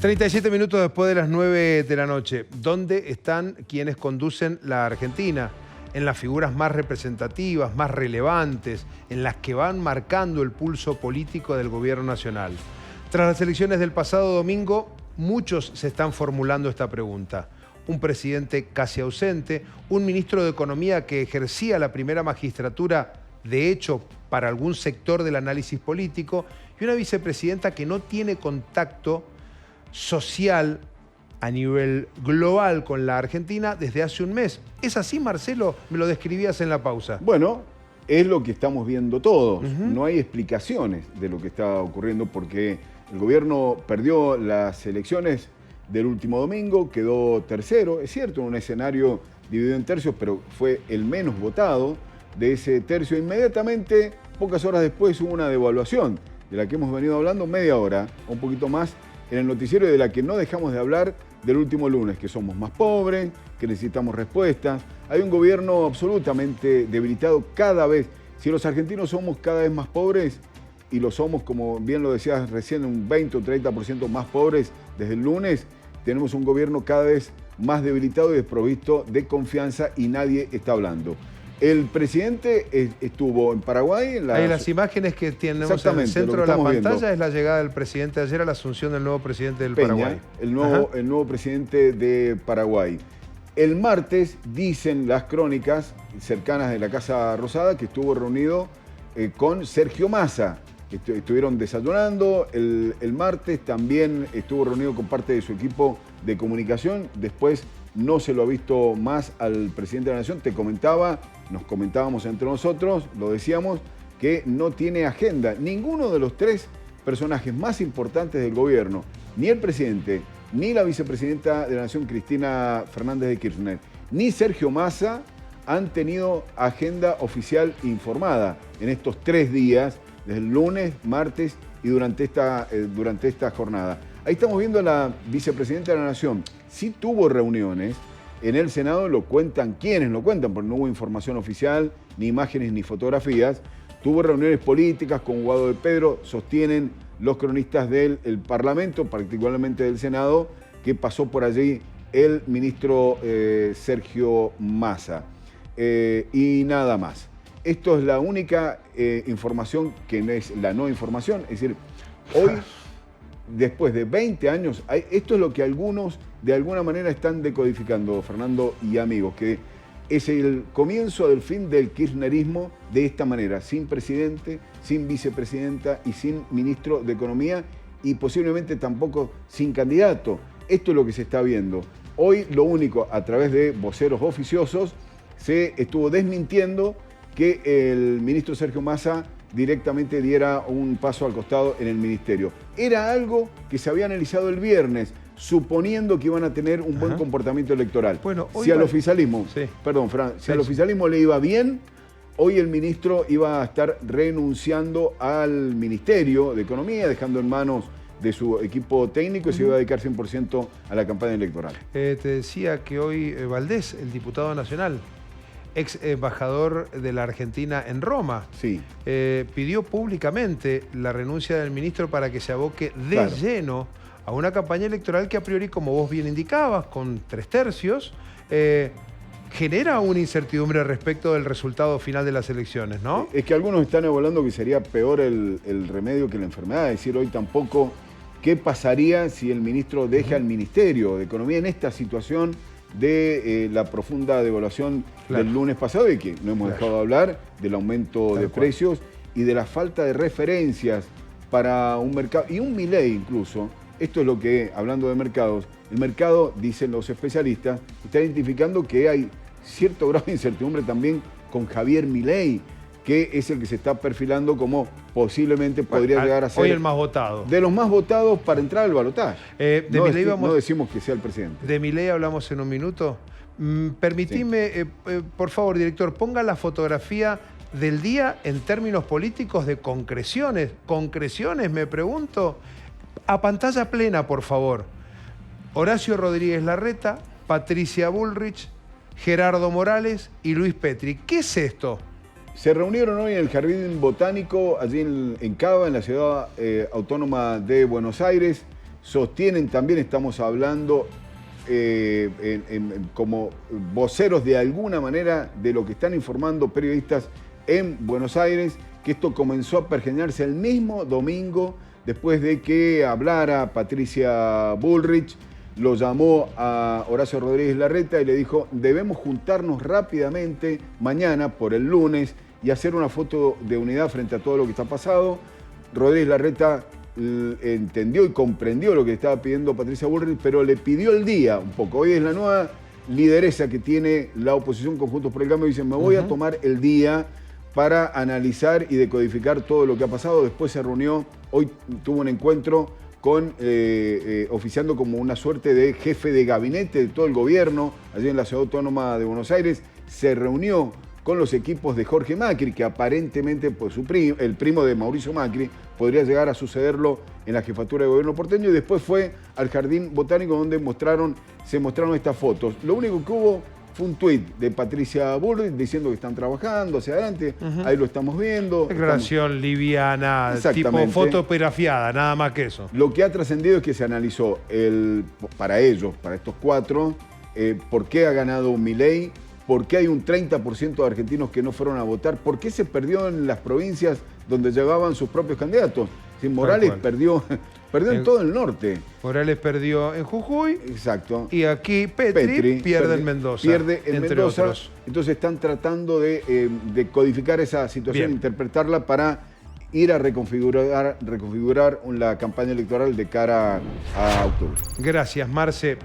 37 minutos después de las 9 de la noche. ¿Dónde están quienes conducen la Argentina? En las figuras más representativas, más relevantes, en las que van marcando el pulso político del gobierno nacional. Tras las elecciones del pasado domingo, muchos se están formulando esta pregunta. Un presidente casi ausente, un ministro de Economía que ejercía la primera magistratura, de hecho, para algún sector del análisis político, y una vicepresidenta que no tiene contacto social a nivel global con la Argentina desde hace un mes. ¿Es así, Marcelo? Me lo describías en la pausa. Bueno, es lo que estamos viendo todos. No hay explicaciones de lo que está ocurriendo porque el gobierno perdió las elecciones del último domingo, quedó tercero, es cierto, en un escenario dividido en tercios, pero fue el menos votado de ese tercio. Inmediatamente, pocas horas después, hubo una devaluación de la que hemos venido hablando media hora, un poquito más, en el noticiero, de la que no dejamos de hablar del último lunes, que somos más pobres, que necesitamos respuestas. Hay un gobierno absolutamente debilitado cada vez. Si los argentinos somos cada vez más pobres, y lo somos, como bien lo decías recién, un 20 o 30% más pobres desde el lunes, tenemos un gobierno cada vez más debilitado y desprovisto de confianza y nadie está hablando. El presidente estuvo en Paraguay. Hay las imágenes que tenemos en el centro de la pantalla, viendo es la llegada del presidente ayer a la asunción del nuevo presidente del Peña, Paraguay. El nuevo presidente de Paraguay. El martes dicen las crónicas cercanas de la Casa Rosada que estuvo reunido con Sergio Massa. Estuvieron desayunando. El martes también estuvo reunido con parte de su equipo de comunicación. Después no se lo ha visto más al presidente de la Nación. Nos comentábamos entre nosotros, lo decíamos, que no tiene agenda. Ninguno de los tres personajes más importantes del gobierno, ni el presidente, ni la vicepresidenta de la Nación, Cristina Fernández de Kirchner, ni Sergio Massa, han tenido agenda oficial informada en estos 3 días, desde el lunes, martes y durante esta jornada. Ahí estamos viendo a la vicepresidenta de la Nación. Sí tuvo reuniones en el Senado, lo cuentan quienes lo cuentan, porque no hubo información oficial, ni imágenes, ni fotografías. Tuvo reuniones políticas con Guado de Pedro, sostienen los cronistas del Parlamento, particularmente del Senado, que pasó por allí el ministro Sergio Massa. Y nada más. Esto es la única información que no es la no información. Es decir, hoy, después de 20 años, esto es lo que algunos de alguna manera están decodificando, Fernando y amigos, que es el comienzo del fin del kirchnerismo de esta manera, sin presidente, sin vicepresidenta y sin ministro de Economía y posiblemente tampoco sin candidato. Esto es lo que se está viendo. Hoy lo único, a través de voceros oficiosos, se estuvo desmintiendo que el ministro Sergio Massa directamente diera un paso al costado en el ministerio. Era algo que se había analizado el viernes, suponiendo que iban a tener un buen comportamiento electoral. Bueno, si al oficialismo, perdón, Fran, si al oficialismo le iba bien, hoy el ministro iba a estar renunciando al Ministerio de Economía, dejando en manos de su equipo técnico y se iba a dedicar 100% a la campaña electoral. Te decía que hoy Valdés, el diputado nacional, ex embajador de la Argentina en Roma, pidió públicamente la renuncia del ministro para que se aboque de lleno a una campaña electoral que a priori, como vos bien indicabas, con 3/3, genera una incertidumbre respecto del resultado final de las elecciones, ¿no? Es que algunos están evaluando que sería peor el remedio que la enfermedad. Es decir, hoy tampoco, ¿qué pasaría si el ministro deja el Ministerio de Economía en esta situación de la profunda devaluación del lunes pasado y que no hemos dejado de hablar, del aumento de precios y de la falta de referencias para un mercado, y un Milei incluso? Esto es lo que, hablando de mercados, el mercado, dicen los especialistas, está identificando que hay cierto grado de incertidumbre también con Javier Milei, que es el que se está perfilando como posiblemente podría llegar a ser hoy el más votado. De los más votados para entrar al balotaje. No decimos que sea el presidente. De Milei hablamos en un minuto. Permitime, por favor, director, ponga la fotografía del día en términos políticos de concreciones. ¿Concreciones, me pregunto? A pantalla plena, por favor. Horacio Rodríguez Larreta, Patricia Bullrich, Gerardo Morales y Luis Petri. ¿Qué es esto? Se reunieron hoy en el Jardín Botánico, allí en Cava, en la ciudad autónoma de Buenos Aires. sostienen también, estamos hablando como voceros de alguna manera de lo que están informando periodistas en Buenos Aires, que esto comenzó a pergeñarse el mismo domingo después de que hablara Patricia Bullrich. Lo llamó a Horacio Rodríguez Larreta y le dijo: debemos juntarnos rápidamente mañana por el lunes y hacer una foto de unidad frente a todo lo que está pasado. Rodríguez Larreta entendió y comprendió lo que estaba pidiendo Patricia Bullrich, pero le pidió el día un poco. Hoy es la nueva lideresa que tiene la oposición con Juntos por el Cambio. Dice: me voy a tomar el día para analizar y decodificar todo lo que ha pasado. Después se reunió, hoy tuvo un encuentro con, oficiando como una suerte de jefe de gabinete de todo el gobierno, allí en la Ciudad Autónoma de Buenos Aires. Se reunió con los equipos de Jorge Macri, que aparentemente pues, el primo de Mauricio Macri podría llegar a sucederlo en la jefatura de gobierno porteño, y después fue al Jardín Botánico donde se mostraron estas fotos. Lo único que hubo fue un tuit de Patricia Bullrich diciendo que están trabajando hacia adelante, ahí lo estamos viendo. Declaración liviana, tipo fotografiada, nada más que eso. Lo que ha trascendido es que se analizó para ellos, para estos cuatro, por qué ha ganado Milei, por qué hay un 30% de argentinos que no fueron a votar, por qué se perdió en las provincias donde llegaban sus propios candidatos. Si Morales perdió en todo el norte. Morales perdió en Jujuy. Exacto. Y aquí Petri pierde en Mendoza. Pierde en entre Mendoza. Otros. Entonces están tratando de codificar esa situación, interpretarla para ir a reconfigurar la campaña electoral de cara a octubre. Gracias, Marce.